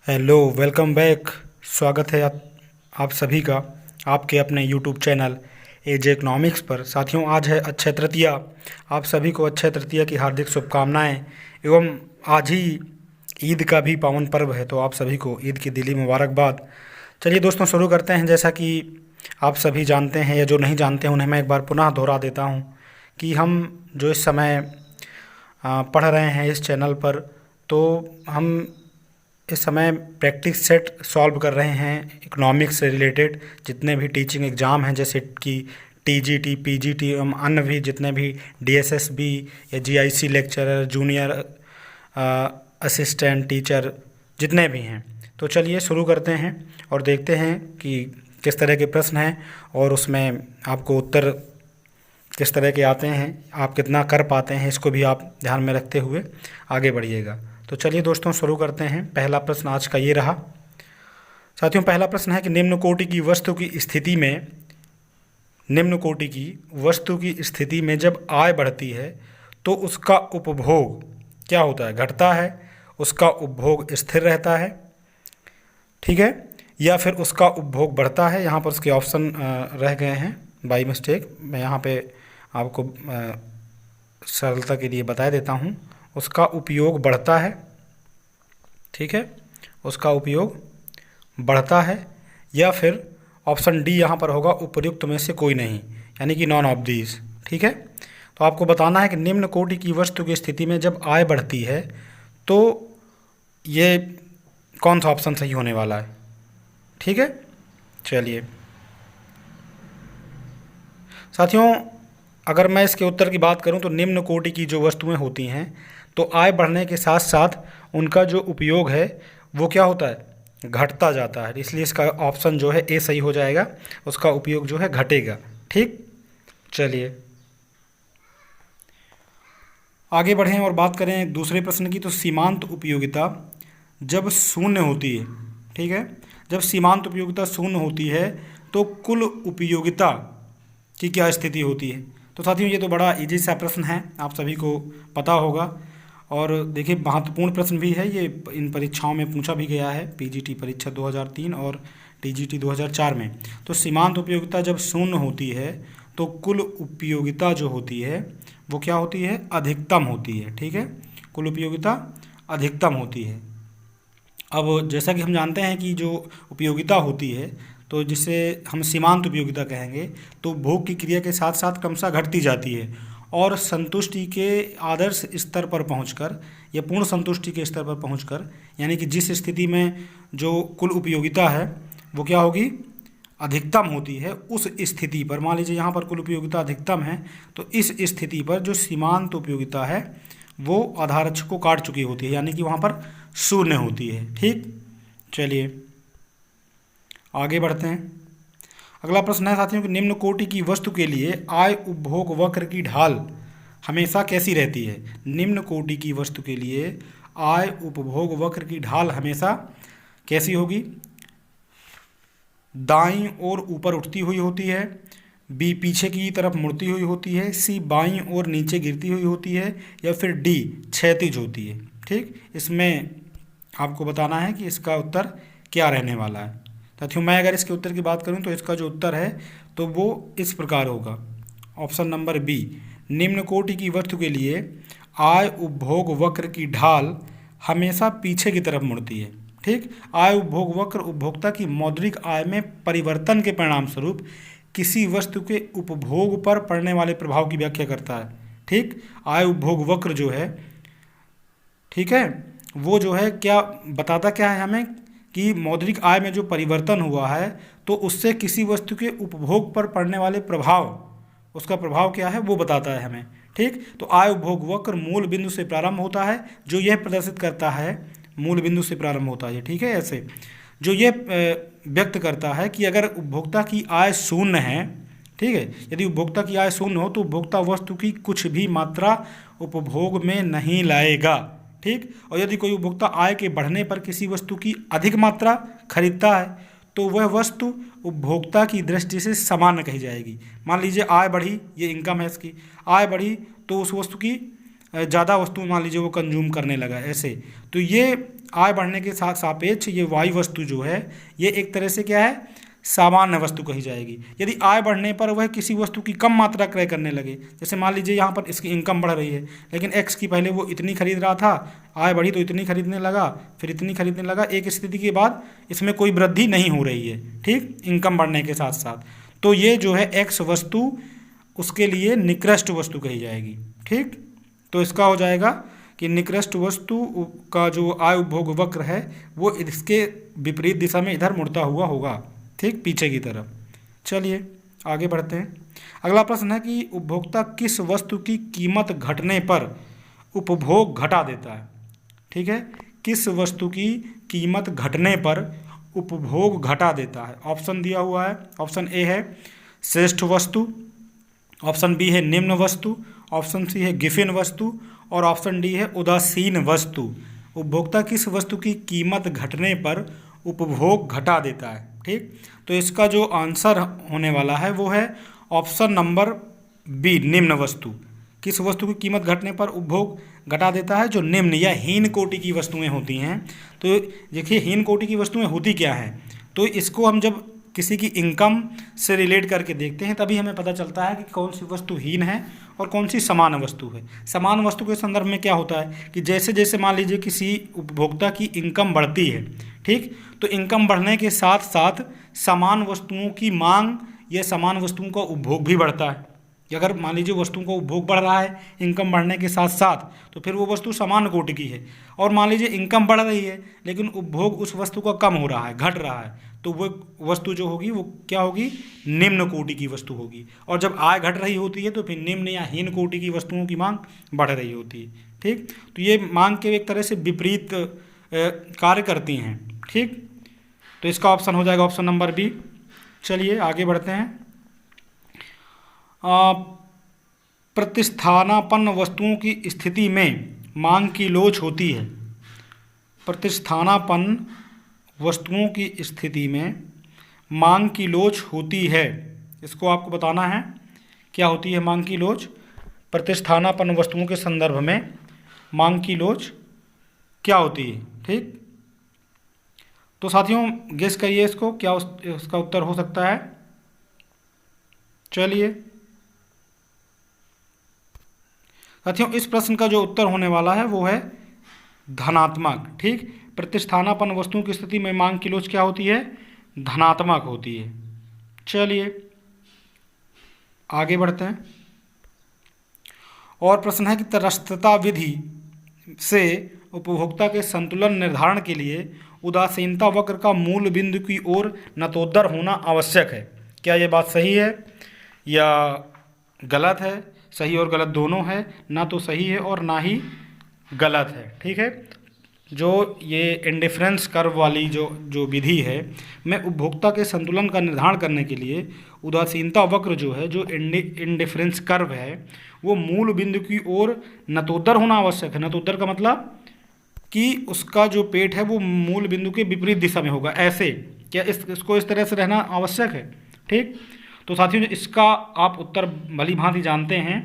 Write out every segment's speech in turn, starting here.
Hello, welcome back. स्वागत है आप सभी का आपके अपने यूट्यूब चैनल एजे इकनॉमिक्स पर। साथियों, आज है अक्षय तृतीया। आप सभी को अक्षय तृतीया की हार्दिक शुभकामनाएं एवं आज ही ईद का भी पावन पर्व है, तो आप सभी को ईद की दिली मुबारकबाद। चलिए दोस्तों, शुरू करते हैं। जैसा कि आप सभी जानते हैं या जो नहीं जानते हैं उन्हें मैं एक बार पुनः दोहरा देता हूं कि हम जो इस समय पढ़ रहे हैं इस चैनल पर, तो हम इस समय प्रैक्टिस सेट सॉल्व कर रहे हैं इकोनॉमिक्स से रिलेटेड जितने भी टीचिंग एग्ज़ाम हैं, जैसे कि टीजीटी, पीजीटी एवं अन्य भी जितने भी डीएसएसबी या GIC lecturer, junior assistant teacher जितने भी हैं। तो चलिए शुरू करते हैं और देखते हैं कि किस तरह के प्रश्न हैं और उसमें आपको उत्तर किस तरह के आते हैं, आप कितना कर पाते हैं, इसको भी आप ध्यान में रखते हुए आगे बढ़िएगा। तो चलिए दोस्तों शुरू करते हैं। पहला प्रश्न आज का ये रहा। साथियों, पहला प्रश्न है कि निम्न कोटि की वस्तु की स्थिति में जब आय बढ़ती है तो उसका उपभोग क्या होता है? घटता है, उसका उपभोग स्थिर रहता है, ठीक है, या फिर उसका उपभोग बढ़ता है। यहाँ पर उसके ऑप्शन रह गए हैं बाई मिस्टेक। मैं यहाँ पे आपको सरलता के लिए बता देता हूँ। उसका उपयोग बढ़ता है, ठीक है, उसका उपयोग बढ़ता है, या फिर ऑप्शन डी यहाँ पर होगा उपर्युक्त में से कोई नहीं, यानी कि नॉन ऑफ दीज, ठीक है। तो आपको बताना है कि निम्न कोटि की वस्तु की स्थिति में जब आय बढ़ती है तो ये कौन सा ऑप्शन सही होने वाला है, ठीक है। चलिए साथियों, अगर मैं इसके उत्तर की बात करूं तो निम्न कोटि की जो वस्तुएं होती हैं तो आय बढ़ने के साथ साथ उनका जो उपयोग है वो क्या होता है? घटता जाता है। इसलिए इसका ऑप्शन जो है ए सही हो जाएगा, उसका उपयोग जो है घटेगा, ठीक। चलिए आगे बढ़ें और बात करें दूसरे प्रश्न की। तो सीमांत उपयोगिता जब शून्य होती है, ठीक है, जब सीमांत उपयोगिता शून्य होती है तो कुल उपयोगिता की क्या स्थिति होती है? तो साथियों, ये तो बड़ा इजी सा प्रश्न है, आप सभी को पता होगा। और देखिए, महत्वपूर्ण प्रश्न भी है ये, इन परीक्षाओं में पूछा भी गया है, पीजीटी परीक्षा 2003 और टीजीटी 2004 में। तो सीमांत उपयोगिता जब शून्य होती है तो कुल उपयोगिता जो होती है वो क्या होती है? अधिकतम होती है, ठीक है, कुल उपयोगिता अधिकतम होती है। अब जैसा कि हम जानते हैं कि जो उपयोगिता होती है तो जिसे हम सीमांत उपयोगिता कहेंगे, तो भोग की क्रिया के साथ साथ क्रमशः घटती जाती है और संतुष्टि के आदर्श स्तर पर पहुंचकर या पूर्ण संतुष्टि के स्तर पर पहुंचकर, यानी कि जिस स्थिति में जो कुल उपयोगिता है वो क्या होगी? अधिकतम होती है, उस स्थिति पर मान लीजिए यहाँ पर कुल उपयोगिता अधिकतम है, तो इस स्थिति पर जो सीमांत उपयोगिता है वो आधार को काट चुकी होती है, यानी कि वहाँ पर शून्य होती है, ठीक। चलिए आगे बढ़ते हैं। अगला प्रश्न है साथियों कि निम्न कोटि की वस्तु के लिए आय उपभोग वक्र की ढाल हमेशा कैसी रहती है? निम्न कोटि की वस्तु के लिए आय उपभोग वक्र की ढाल हमेशा कैसी होगी? दाईं ओर ऊपर उठती हुई होती है, बी पीछे की तरफ मुड़ती हुई होती है, सी बाईं ओर नीचे गिरती हुई होती है, या फिर डी क्षैतिज होती है, ठीक। इसमें आपको बताना है कि इसका उत्तर क्या रहने वाला है। साथियों, मैं अगर इसके उत्तर की बात करूं तो इसका जो उत्तर है तो वो इस प्रकार होगा, ऑप्शन नंबर बी। निम्न कोटि की वस्तु के लिए आय उपभोग वक्र की ढाल हमेशा पीछे की तरफ मुड़ती है, ठीक। आय उपभोग वक्र उपभोक्ता की मौद्रिक आय में परिवर्तन के परिणाम स्वरूप किसी वस्तु के उपभोग पर पड़ने वाले प्रभाव की व्याख्या करता है, ठीक। आय उपभोग वक्र जो है, ठीक है, वो जो है क्या बताता क्या है हमें कि मौद्रिक आय में जो परिवर्तन हुआ है तो उससे किसी वस्तु के उपभोग पर पड़ने वाले प्रभाव, उसका प्रभाव क्या है वो बताता है हमें, ठीक। तो आय उपभोग वक्र मूल बिंदु से प्रारंभ होता है, जो यह प्रदर्शित करता है, मूल बिंदु से प्रारंभ होता है, ठीक है, ऐसे जो ये व्यक्त करता है कि अगर उपभोक्ता की आय शून्य है, ठीक है, यदि उपभोक्ता की आय शून्य हो तो उपभोक्ता वस्तु की कुछ भी मात्रा उपभोग में नहीं लाएगा, ठीक। और यदि कोई उपभोक्ता आय के बढ़ने पर किसी वस्तु की अधिक मात्रा खरीदता है तो वह वस्तु उपभोक्ता की दृष्टि से सामान्य कही जाएगी। मान लीजिए आय बढ़ी, ये इनकम है इसकी, आय बढ़ी तो उस वस्तु की ज़्यादा वस्तु मान लीजिए वो कंज्यूम करने लगा, ऐसे तो ये आय बढ़ने के साथ सापेक्ष ये वाई वस्तु जो है ये एक तरह से क्या है, सामान्य वस्तु कही जाएगी। यदि आय बढ़ने पर वह किसी वस्तु की कम मात्रा क्रय करने लगे, जैसे मान लीजिए यहाँ पर इसकी इनकम बढ़ रही है, लेकिन एक्स की पहले वो इतनी खरीद रहा था, आय बढ़ी तो इतनी खरीदने लगा, फिर इतनी खरीदने लगा, एक स्थिति के बाद इसमें कोई वृद्धि नहीं हो रही है, ठीक, इनकम बढ़ने के साथ साथ, तो ये जो है एक्स वस्तु उसके लिए निकृष्ट वस्तु कही जाएगी, ठीक। तो इसका हो जाएगा कि निकृष्ट वस्तु का जो आय उपभोग वक्र है वो इसके विपरीत दिशा में इधर मुड़ता हुआ होगा, ठीक, पीछे की तरफ। चलिए आगे बढ़ते हैं। अगला प्रश्न है कि उपभोक्ता किस वस्तु की कीमत घटने पर उपभोग घटा देता है, ठीक है, किस वस्तु की कीमत घटने पर उपभोग घटा देता है। ऑप्शन दिया हुआ है, ऑप्शन ए है श्रेष्ठ वस्तु, ऑप्शन बी है निम्न वस्तु, ऑप्शन सी है गिफिन वस्तु और ऑप्शन डी है उदासीन वस्तु। उपभोक्ता किस वस्तु की कीमत घटने पर उपभोग घटा देता है, ठीक। तो इसका जो आंसर होने वाला है वो है ऑप्शन नंबर बी, निम्न वस्तु। किस वस्तु की कीमत घटने पर उपभोग घटा देता है, जो निम्न या हीन कोटि की वस्तुएं होती हैं। तो देखिए हीन कोटि की वस्तुएं होती क्या हैं, तो इसको हम जब किसी की इनकम से रिलेट करके देखते हैं तभी हमें पता चलता है कि कौन सी वस्तु हीन है और कौन सी समान वस्तु है। समान वस्तु के संदर्भ में क्या होता है कि जैसे जैसे मान लीजिए किसी उपभोक्ता की इनकम बढ़ती है, ठीक, तो इनकम बढ़ने के साथ साथ समान वस्तुओं की मांग या समान वस्तुओं का उपभोग भी बढ़ता है। कि अगर मान लीजिए वस्तुओं का उपभोग बढ़ रहा है इनकम बढ़ने के साथ साथ, तो फिर वो वस्तु समान कोटि की है। और मान लीजिए इनकम बढ़ रही है लेकिन उपभोग उस वस्तु का कम हो रहा है, घट रहा है, तो वो वस्तु जो होगी वो क्या होगी, निम्न कोटि की वस्तु होगी। और जब आय घट रही होती है तो फिर निम्न या हीन कोटि की वस्तुओं की मांग बढ़ रही होती है, ठीक। तो ये मांग के एक तरह से विपरीत कार्य करती हैं, ठीक। तो इसका ऑप्शन हो जाएगा ऑप्शन नंबर बी। चलिए आगे बढ़ते हैं। प्रतिस्थानापन्न वस्तुओं की स्थिति में मांग की लोच होती है। प्रतिस्थानापन्न वस्तुओं की स्थिति में मांग की लोच होती है, इसको आपको बताना है क्या होती है मांग की लोच। प्रतिस्थानापन्न वस्तुओं के संदर्भ में मांग की लोच क्या होती है, ठीक। तो साथियों गेस करिए इसको, क्या उसका उत्तर हो सकता है। चलिए साथियों इस प्रश्न का जो उत्तर होने वाला है वो है धनात्मक, ठीक। प्रतिस्थानापन्न वस्तुओं की स्थिति में मांग की लोच क्या होती है, धनात्मक होती है। चलिए आगे बढ़ते हैं। और प्रश्न है कि तटस्थता विधि से उपभोक्ता के संतुलन निर्धारण के लिए उदासीनता वक्र का मूल बिंदु की ओर नतोदर होना आवश्यक है। क्या ये बात सही है या गलत है। सही और गलत दोनों है, ना तो सही है और ना ही गलत है, ठीक है। जो ये इंडिफरेंस कर्व वाली जो विधि है में उपभोक्ता के संतुलन का निर्धारण करने के लिए उदासीनता वक्र जो है, जो इंडिफरेंस कर्व है, वो मूल बिंदु की ओर नतोदर होना आवश्यक है। नतोदर का मतलब कि उसका जो पेट है वो मूल बिंदु के विपरीत दिशा में होगा, ऐसे। क्या इसको इस तरह से रहना आवश्यक है, ठीक। तो साथियों इसका आप उत्तर भली भांति जानते हैं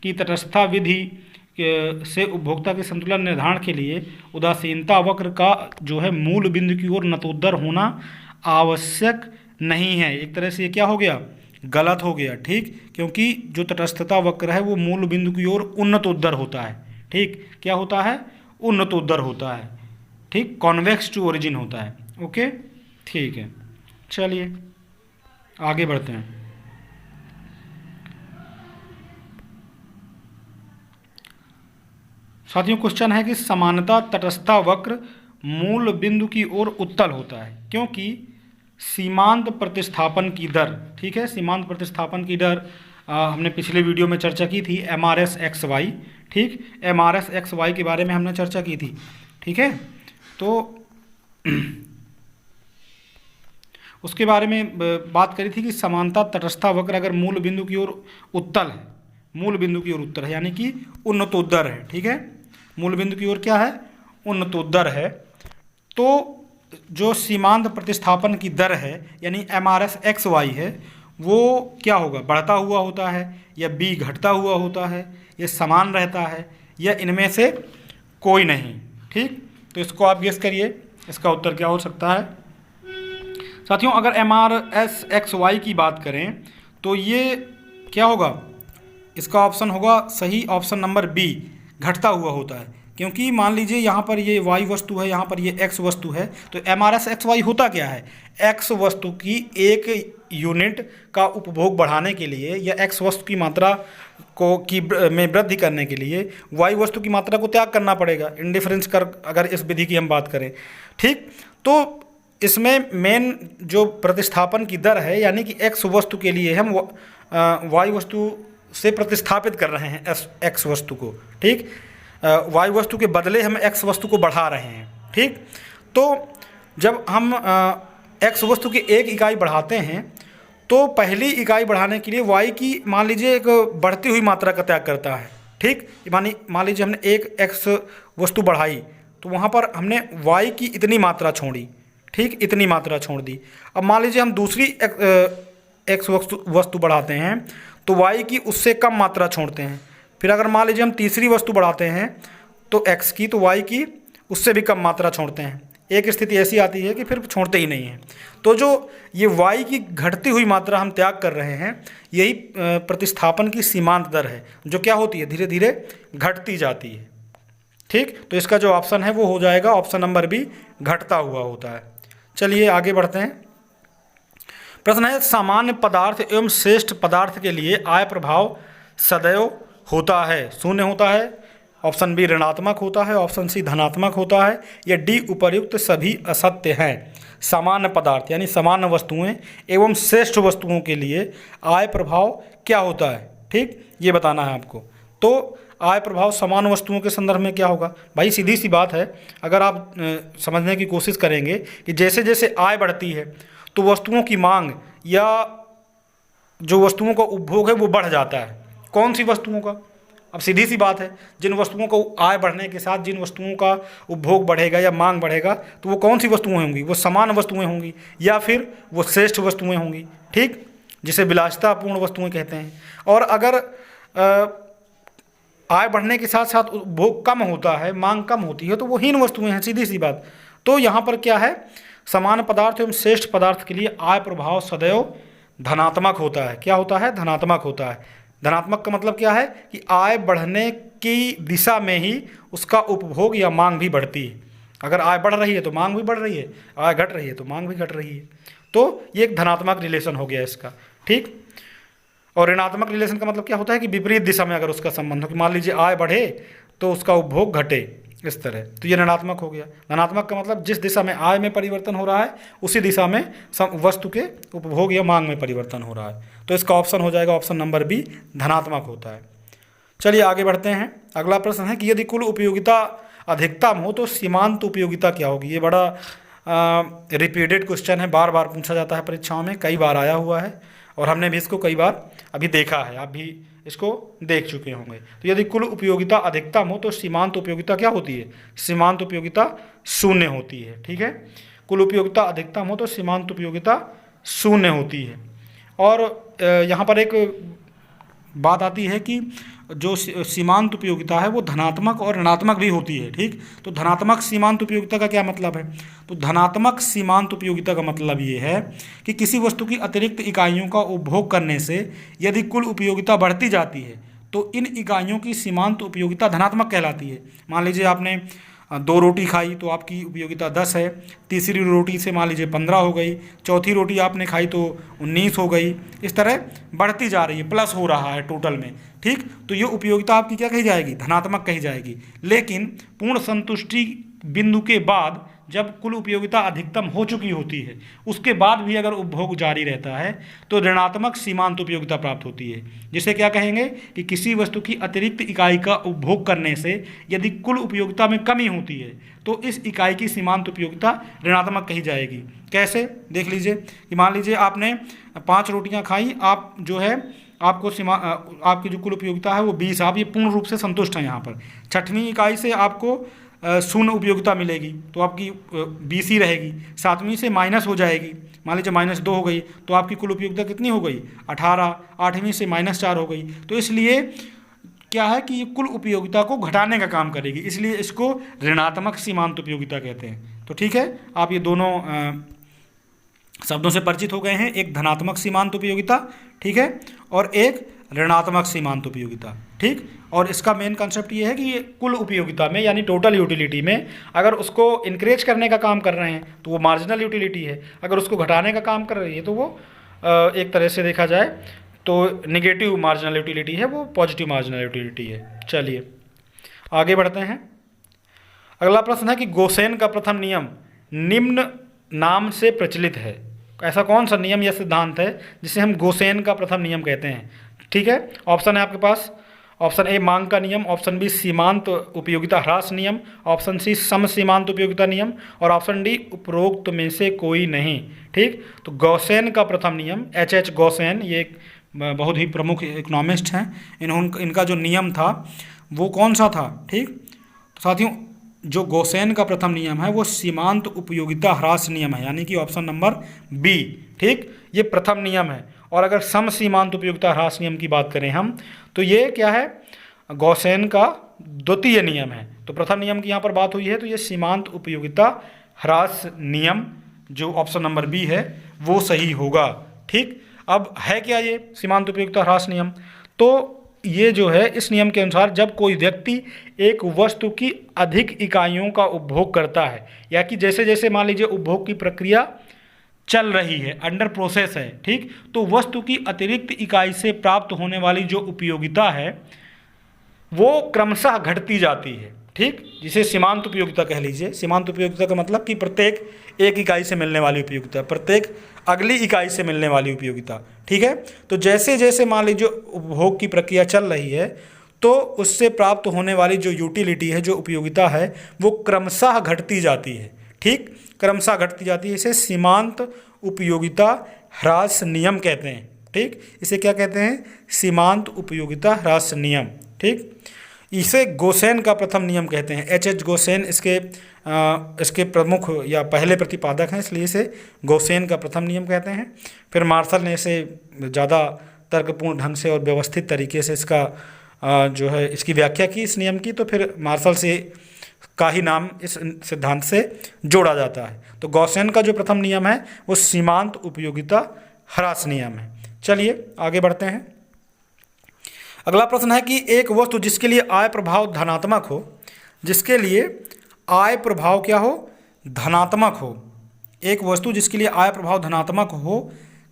कि तटस्थता विधि से उपभोक्ता के संतुलन निर्धारण के लिए उदासीनता वक्र का जो है मूल बिंदु की ओर नतोदर होना आवश्यक नहीं है। एक तरह से ये क्या हो गया, गलत हो गया, ठीक। क्योंकि जो तटस्थता वक्र है वो मूल बिंदु की ओर उन्नतोदर होता है, ठीक। क्या होता है, उन्नतोदर होता है, ठीक, कॉन्वेक्स टू ओरिजिन होता है। ओके, ठीक है। चलिए आगे बढ़ते हैं। साथियों क्वेश्चन है कि समानता तटस्थता वक्र मूल बिंदु की ओर उत्तल होता है क्योंकि सीमांत प्रतिस्थापन की दर, ठीक है, सीमांत प्रतिस्थापन की दर हमने पिछले वीडियो में चर्चा की थी, MRS/XY, ठीक, MRS/XY के बारे में हमने चर्चा की थी, ठीक है। तो उसके बारे में बात करी थी कि समानता तटस्थता वक्र अगर मूल बिंदु की ओर उत्तल है, मूल बिंदु की ओर उत्तर है यानी कि उन्नतोदर है, ठीक है। मूल बिंदु की ओर क्या है, उन्नतोदर है। तो जो सीमांत प्रतिस्थापन की दर है यानी MRS/XY है वो क्या होगा, बढ़ता हुआ होता है या B घटता हुआ होता है या समान रहता है या इनमें से कोई नहीं, ठीक। तो इसको आप गेस करिए, इसका उत्तर क्या हो सकता है। साथियों, अगर MRSXY की बात करें तो ये क्या होगा, इसका ऑप्शन होगा सही, ऑप्शन नंबर बी, घटता हुआ होता है। क्योंकि मान लीजिए यहाँ पर ये y वस्तु है, यहाँ पर ये x वस्तु है, तो MRSXY होता क्या है, x वस्तु की एक यूनिट का उपभोग बढ़ाने के लिए या x वस्तु की मात्रा में वृद्धि करने के लिए y वस्तु की मात्रा को त्याग करना पड़ेगा, इंडिफरेंस कर, अगर इस विधि की हम बात करें। ठीक, तो इसमें मेन जो प्रतिस्थापन की दर है, यानी कि x वस्तु के लिए हम y वस्तु से प्रतिस्थापित कर रहे हैं x वस्तु को। ठीक, y वस्तु के बदले हम x वस्तु को बढ़ा रहे हैं। ठीक, तो जब हम x वस्तु की एक इकाई बढ़ाते हैं तो पहली इकाई बढ़ाने के लिए y की मान लीजिए एक बढ़ती हुई मात्रा का त्याग करता है। ठीक, मान लीजिए हमने एक x वस्तु बढ़ाई तो वहाँ पर हमने y की इतनी मात्रा छोड़ी। ठीक, इतनी मात्रा छोड़ दी। अब मान लीजिए हम दूसरी x वस्तु बढ़ाते हैं तो y की उससे कम मात्रा छोड़ते हैं। फिर अगर मान लीजिए हम तीसरी वस्तु बढ़ाते हैं तो x की, तो y की उससे भी कम मात्रा छोड़ते हैं। एक स्थिति ऐसी आती है कि फिर छोड़ते ही नहीं हैं। तो जो ये y की घटती हुई मात्रा हम त्याग कर रहे हैं, यही प्रतिस्थापन की सीमांत दर है, जो क्या होती है, धीरे धीरे घटती जाती है। ठीक, तो इसका जो ऑप्शन है वो हो जाएगा ऑप्शन नंबर बी, घटता हुआ होता है। चलिए आगे बढ़ते हैं। प्रश्न है, सामान्य पदार्थ एवं श्रेष्ठ पदार्थ के लिए आय प्रभाव सदैव होता है, शून्य होता है, ऑप्शन बी ऋणात्मक होता है, ऑप्शन सी धनात्मक होता है, या डी उपर्युक्त सभी असत्य हैं। सामान्य पदार्थ यानी सामान्य वस्तुएं एवं श्रेष्ठ वस्तुओं के लिए आय प्रभाव क्या होता है। ठीक, ये बताना है आपको। तो आय प्रभाव समान वस्तुओं के संदर्भ में क्या होगा, भाई सीधी सी बात है। अगर आप समझने की कोशिश करेंगे कि जैसे जैसे आय बढ़ती है तो वस्तुओं की मांग या जो वस्तुओं का उपभोग है वो बढ़ जाता है। कौन सी वस्तुओं का, अब सीधी सी बात है, जिन वस्तुओं को आय बढ़ने के साथ जिन वस्तुओं का उपभोग बढ़ेगा या मांग बढ़ेगा तो वो कौन सी वस्तुएं होंगी, वो समान वस्तुएं होंगी या फिर वो श्रेष्ठ वस्तुएं होंगी। ठीक, जिसे विलासितापूर्ण वस्तुएं कहते हैं। और अगर आय बढ़ने के साथ साथ उपभोग कम होता है, मांग कम होती है, तो वो हीन वस्तुएं हैं, सीधी सी बात। तो यहाँ पर क्या है, समान पदार्थ एवं श्रेष्ठ पदार्थ के लिए आय प्रभाव सदैव धनात्मक होता है। क्या होता है, धनात्मक होता है। धनात्मक का मतलब क्या है कि आय बढ़ने की दिशा में ही उसका उपभोग या मांग भी बढ़ती है। अगर आय बढ़ रही है तो मांग भी बढ़ रही है, आय घट रही है तो मांग भी घट रही है। तो ये एक धनात्मक रिलेशन हो गया इसका। ठीक, और ऋणात्मक रिलेशन का मतलब क्या होता है कि विपरीत दिशा में अगर उसका संबंध हो, कि मान लीजिए आय बढ़े तो उसका उपभोग घटे, इस तरह, तो ये ऋणात्मक हो गया। धनात्मक का मतलब जिस दिशा में आय में परिवर्तन हो रहा है उसी दिशा में वस्तु के उपभोग या मांग में परिवर्तन हो रहा है। तो इसका ऑप्शन हो जाएगा ऑप्शन नंबर बी, धनात्मक होता है। चलिए आगे बढ़ते हैं। अगला प्रश्न है कि यदि कुल उपयोगिता अधिकतम हो तो सीमांत उपयोगिता क्या होगी। ये बड़ा रिपीटेड क्वेश्चन है, बार बार पूछा जाता है परीक्षाओं में, कई बार आया हुआ है और हमने भी इसको कई बार अभी देखा है, आप भी इसको देख चुके होंगे। तो यदि कुल उपयोगिता अधिकतम हो तो सीमांत उपयोगिता क्या होती है, सीमांत उपयोगिता शून्य होती है। ठीक है, कुल उपयोगिता अधिकतम हो तो सीमांत उपयोगिता शून्य होती है। और यहाँ पर एक बात आती है कि जो सीमांत उपयोगिता है वो धनात्मक और ऋणात्मक भी होती है। ठीक, तो धनात्मक सीमांत उपयोगिता का क्या मतलब है, तो धनात्मक सीमांत उपयोगिता का मतलब ये है कि किसी वस्तु की अतिरिक्त इकाइयों का उपभोग करने से यदि कुल उपयोगिता बढ़ती जाती है तो इन इकाइयों की सीमांत उपयोगिता धनात्मक कहलाती है। मान लीजिए आपने 2 रोटी खाई तो आपकी उपयोगिता 10 है, तीसरी रोटी से मान लीजिए 15 हो गई, चौथी रोटी आपने खाई तो 19 हो गई, इस तरह बढ़ती जा रही है, प्लस हो रहा है टोटल में। ठीक, तो ये उपयोगिता आपकी क्या कही जाएगी, धनात्मक कही जाएगी। लेकिन पूर्ण संतुष्टि बिंदु के बाद जब कुल उपयोगिता अधिकतम हो चुकी होती है उसके बाद भी अगर उपभोग जारी रहता है तो ऋणात्मक सीमांत उपयोगिता प्राप्त होती है, जिसे क्या कहेंगे कि किसी वस्तु की अतिरिक्त इकाई का उपभोग करने से यदि कुल उपयोगिता में कमी होती है तो इस इकाई की सीमांत उपयोगिता ऋणात्मक कही जाएगी। कैसे, देख लीजिए कि मान लीजिए आपने 5 रोटियां खाई, आप जो है आपको आपकी जो कुल उपयोगिता है वो 20, आप ये पूर्ण रूप से संतुष्ट हैं। यहाँ पर 6वीं इकाई से आपको शून्य उपयोगिता मिलेगी तो आपकी 20 ही रहेगी। 7वीं से माइनस हो जाएगी, मान लीजिए -2 हो गई तो आपकी कुल उपयोगिता कितनी हो गई, 18। 8वीं से -4 हो गई। तो इसलिए क्या है कि ये कुल उपयोगिता को घटाने का काम करेगी, इसलिए इसको ऋणात्मक सीमांत उपयोगिता कहते हैं। तो ठीक है, आप ये दोनों शब्दों से परिचित हो गए हैं, एक धनात्मक सीमांत उपयोगिता, ठीक है, और एक ऋणात्मक सीमांत उपयोगिता, ठीक। और इसका मेन कंसेप्ट ये है कि ये कुल उपयोगिता में यानी टोटल यूटिलिटी में अगर उसको इंक्रीज करने का काम कर रहे हैं तो वो मार्जिनल यूटिलिटी है, अगर उसको घटाने का काम कर रही है तो वो एक तरह से देखा जाए तो निगेटिव मार्जिनल यूटिलिटी है, वो पॉजिटिव मार्जिनल यूटिलिटी है। चलिए आगे बढ़ते हैं। अगला प्रश्न है कि गोसेन का प्रथम नियम निम्न नाम से प्रचलित है। ऐसा कौन सा नियम या सिद्धांत है जिसे हम गोसेन का प्रथम नियम कहते हैं? ठीक है, ऑप्शन है आपके पास, ऑप्शन ए मांग का नियम, ऑप्शन बी सीमांत उपयोगिता ह्रास नियम, ऑप्शन सी सम सीमांत उपयोगिता नियम, और ऑप्शन डी उपरोक्त में से कोई नहीं। ठीक, तो गौसेन का प्रथम नियम, H गौसेन, ये एक बहुत ही प्रमुख इकोनॉमिस्ट हैं, इनका जो नियम था वो कौन सा था? ठीक, तो साथियों जो गौसेन का प्रथम नियम है वो सीमांत उपयोगिता ह्रास नियम है, यानी कि ऑप्शन नंबर बी। ठीक, ये प्रथम नियम है। और अगर सम सीमांत उपयोगिता ह्रास नियम की बात करें हम तो ये क्या है? गौसेन का द्वितीय नियम है। तो प्रथम नियम की यहाँ पर बात हुई है तो ये सीमांत उपयोगिता ह्रास नियम जो ऑप्शन नंबर बी है वो सही होगा। ठीक, अब है क्या ये सीमांत उपयोगिता ह्रास नियम? तो ये जो है इस नियम के अनुसार जब कोई व्यक्ति एक वस्तु की अधिक इकाइयों का उपभोग करता है, या कि जैसे जैसे मान लीजिए उपभोग की प्रक्रिया चल रही है, अंडर प्रोसेस है, ठीक, तो वस्तु की अतिरिक्त इकाई से प्राप्त होने वाली जो उपयोगिता है वो क्रमशः घटती जाती है। ठीक, जिसे सीमांत उपयोगिता कह लीजिए। सीमांत उपयोगिता का मतलब कि प्रत्येक एक इकाई से मिलने वाली उपयोगिता, प्रत्येक अगली इकाई से मिलने वाली उपयोगिता। ठीक है, तो जैसे जैसे मान लीजिए उपभोग की प्रक्रिया चल रही है तो उससे प्राप्त होने वाली जो यूटिलिटी है, जो उपयोगिता है, वो क्रमशः घटती जाती है। ठीक, क्रमशः घटती जाती है। इसे सीमांत उपयोगिता ह्रास नियम कहते हैं। ठीक, इसे क्या कहते हैं? सीमांत उपयोगिता ह्रास नियम। ठीक, इसे गोसेन का प्रथम नियम कहते हैं। H गोसेन इसके प्रमुख या पहले प्रतिपादक हैं, इसलिए इसे गोसेन का प्रथम नियम कहते हैं। फिर मार्शल ने इसे ज़्यादा तर्कपूर्ण ढंग से और व्यवस्थित तरीके से इसका जो है इसकी व्याख्या की इस नियम की, तो फिर मार्शल से का ही नाम इस सिद्धांत से जोड़ा जाता है। तो गौसेन का जो प्रथम नियम है वो सीमांत उपयोगिता ह्रास नियम है। चलिए आगे बढ़ते हैं। अगला प्रश्न है कि एक वस्तु जिसके लिए आय प्रभाव धनात्मक हो, जिसके लिए आय प्रभाव क्या हो? धनात्मक हो। एक वस्तु जिसके लिए आय प्रभाव धनात्मक हो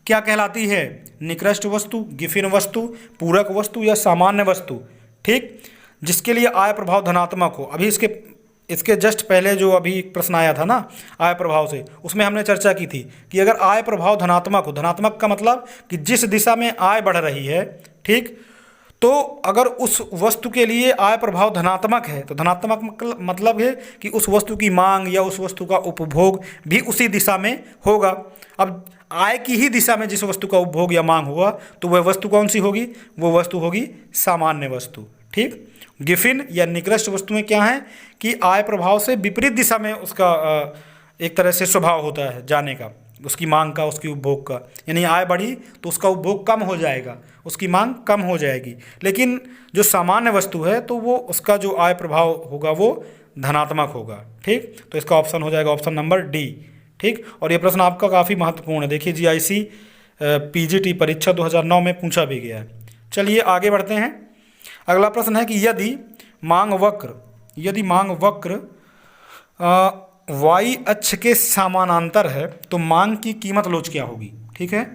क्या कहलाती है? निकृष्ट वस्तु, गिफिन वस्तु, पूरक वस्तु या सामान्य वस्तु। ठीक, जिसके लिए आय प्रभाव धनात्मक हो। अभी इसके जस्ट पहले जो अभी प्रश्न आया था ना आय प्रभाव से, उसमें हमने चर्चा की थी कि अगर आय प्रभाव धनात्मक हो, धनात्मक का मतलब कि जिस दिशा में आय बढ़ रही है, ठीक, तो अगर उस वस्तु के लिए आय प्रभाव धनात्मक है तो धनात्मक मतलब है कि उस वस्तु की मांग या उस वस्तु का उपभोग भी उसी दिशा में होगा। अब आय की ही दिशा में जिस वस्तु का उपभोग या मांग होगा तो वह वस्तु कौन सी होगी? वो वस्तु होगी सामान्य वस्तु। ठीक, गिफिन या निकृष्ट वस्तुएं क्या हैं कि आय प्रभाव से विपरीत दिशा में उसका एक तरह से स्वभाव होता है जाने का, उसकी मांग का, उसकी उपभोग का। यानी आय बढ़ी तो उसका उपभोग कम हो जाएगा, उसकी मांग कम हो जाएगी। लेकिन जो सामान्य वस्तु है तो वो उसका जो आय प्रभाव होगा वो धनात्मक होगा। ठीक, तो इसका ऑप्शन हो जाएगा ऑप्शन नंबर डी। ठीक, और ये प्रश्न आपका काफ़ी महत्वपूर्ण है। देखिए GIC PGT परीक्षा 2009 में पूछा भी गया है। चलिए आगे बढ़ते हैं। अगला प्रश्न है कि यदि मांग वक्र y अक्ष के समानांतर है तो मांग की कीमत लोच क्या होगी? ठीक है,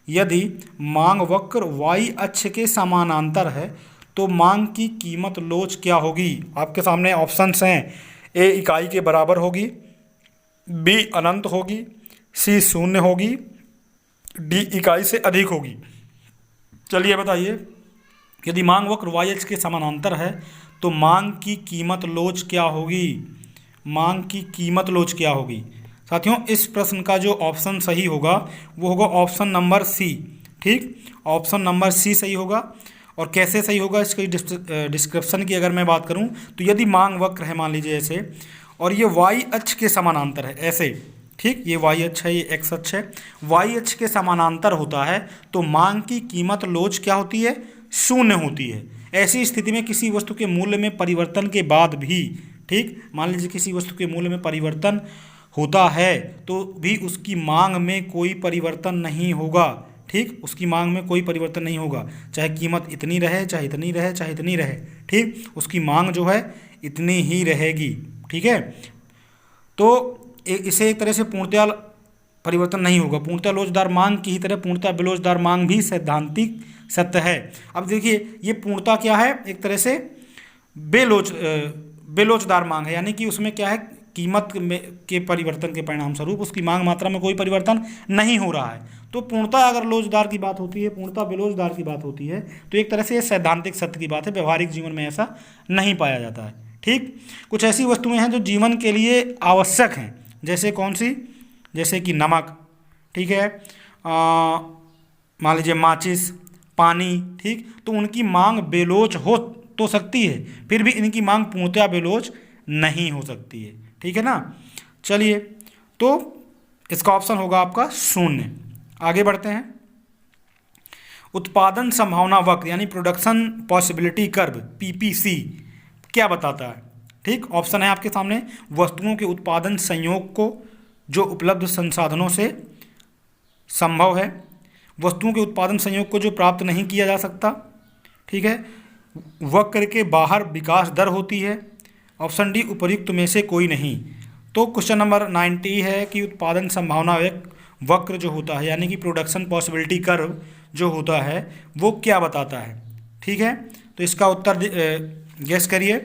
यदि मांग वक्र y अक्ष के समानांतर है तो मांग की कीमत लोच क्या होगी? आपके सामने ऑप्शंस हैं, A इकाई के बराबर होगी, B अनंत होगी, C शून्य होगी, D इकाई से अधिक होगी। चलिए बताइए, यदि मांग वक्र y अक्ष के समानांतर है तो मांग की कीमत लोच क्या होगी? मांग की कीमत लोच क्या होगी? साथियों इस प्रश्न का जो ऑप्शन सही होगा वो होगा ऑप्शन नंबर सी। ठीक, ऑप्शन नंबर सी सही होगा। और कैसे सही होगा इसकी डिस्क्रिप्शन की अगर मैं बात करूं तो यदि मांग वक्र है मान लीजिए ऐसे, और ये y अक्ष के समानांतर है ऐसे, ठीक, ये y अक्ष है, ये x अक्ष है, y अक्ष के समानांतर होता है तो मांग की कीमत लोच क्या होती है? शून्य होती है। ऐसी स्थिति में किसी वस्तु के मूल्य में परिवर्तन के बाद भी, ठीक, मान लीजिए किसी वस्तु के मूल्य में परिवर्तन होता है तो भी उसकी मांग में कोई परिवर्तन नहीं होगा, ठीक, उसकी मांग में कोई परिवर्तन नहीं होगा, चाहे कीमत इतनी रहे, चाहे इतनी रहे, चाहे इतनी रहे, ठीक, उसकी मांग जो है इतनी ही रहेगी, ठीक है। तो इसे एक तरह से पूर्णतया परिवर्तन नहीं होगा। पूर्णतया लोचदार मांग की ही तरह पूर्णतया बेलोचदार मांग भी सैद्धांतिक सत्य है। अब देखिए ये पूर्णता क्या है, एक तरह से बेलोचदार मांग है, यानी कि उसमें क्या है, कीमत के परिवर्तन के परिणाम स्वरूप उसकी मांग मात्रा में कोई परिवर्तन नहीं हो रहा है। तो पूर्णता अगर लोचदार की बात होती है, पूर्णता बेलोचदार की बात होती है, तो एक तरह से ये सैद्धांतिक सत्य की बात है, व्यवहारिक जीवन में ऐसा नहीं पाया जाता है, ठीक। कुछ ऐसी वस्तुएं हैं जो जीवन के लिए आवश्यक हैं, जैसे कौन सी, जैसे कि नमक, ठीक है, मान लीजिए माचिस, पानी, ठीक, तो उनकी मांग बेलोच हो तो सकती है, फिर भी इनकी मांग पूर्णतया बेलोच नहीं हो सकती है, ठीक है ना। चलिए, तो इसका ऑप्शन होगा आपका शून्य। आगे बढ़ते हैं। उत्पादन संभावना वक्र यानी प्रोडक्शन पॉसिबिलिटी कर्व, पीपीसी, क्या बताता है, ठीक। ऑप्शन है आपके सामने, वस्तुओं के उत्पादन संयोग को जो उपलब्ध संसाधनों से संभव है, वस्तुओं के उत्पादन संयोग को जो प्राप्त नहीं किया जा सकता, ठीक है, वक्र के बाहर विकास दर होती है। ऑप्शन डी उपर्युक्त में से कोई नहीं। तो क्वेश्चन नंबर 90 है कि उत्पादन संभावना वक्र जो होता है यानी कि प्रोडक्शन पॉसिबिलिटी कर्व जो होता है वो क्या बताता है, ठीक है। तो इसका उत्तर गेस करिए